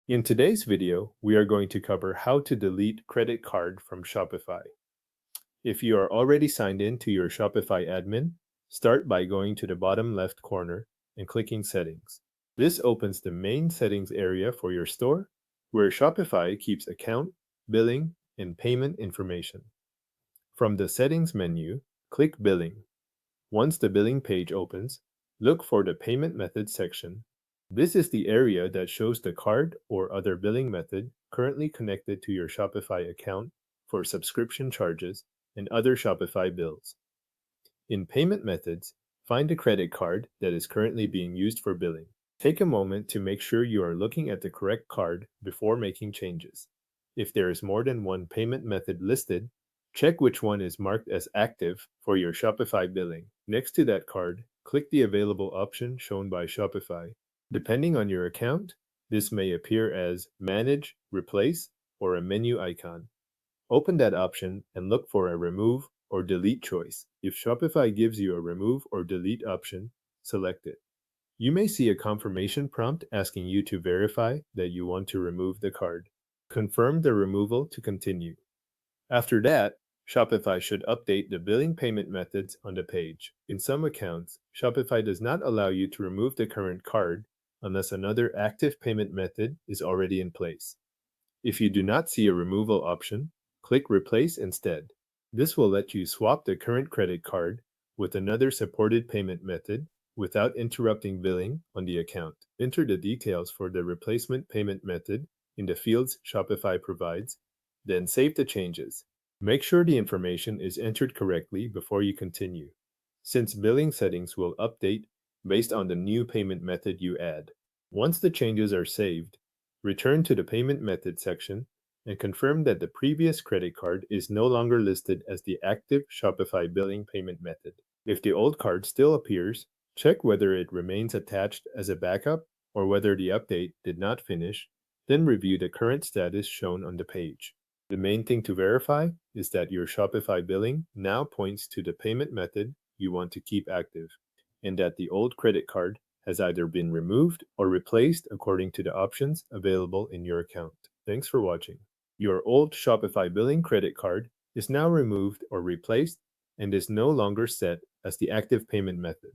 In today's video, we are going to cover how to delete credit card from Shopify. If you are already signed in to your Shopify admin, start by going to the bottom left corner and clicking Settings. This opens the main settings area for your store, where Shopify keeps account, billing, and payment information. From the Settings menu, click Billing. Once the billing page opens, look for the Payment Method section. This is the area that shows the card or other billing method currently connected to your Shopify account for subscription charges and other Shopify bills. In Payment Methods, find the credit card that is currently being used for billing. Take a moment to make sure you are looking at the correct card before making changes. If there is more than one payment method listed, check which one is marked as active for your Shopify billing. Next to that card, click the available option shown by Shopify. Depending on your account, this may appear as Manage, Replace, or a menu icon. Open that option and look for a Remove or Delete choice. If Shopify gives you a Remove or Delete option, select it. You may see a confirmation prompt asking you to verify that you want to remove the card. Confirm the removal to continue. After that, Shopify should update the billing payment methods on the page. In some accounts, Shopify does not allow you to remove the current card unless another active payment method is already in place. If you do not see a removal option, click Replace instead. This will let you swap the current credit card with another supported payment method without interrupting billing on the account. Enter the details for the replacement payment method in the fields Shopify provides, then save the changes. Make sure the information is entered correctly before you continue, since billing settings will update based on the new payment method you add. Once the changes are saved, return to the Payment Method section and confirm that the previous credit card is no longer listed as the active Shopify billing payment method. If the old card still appears, check whether it remains attached as a backup or whether the update did not finish, then review the current status shown on the page. The main thing to verify is that your Shopify billing now points to the payment method you want to keep active, and that the old credit card has either been removed or replaced according to the options available in your account. Thanks for watching. Your old Shopify billing credit card is now removed or replaced and is no longer set as the active payment method.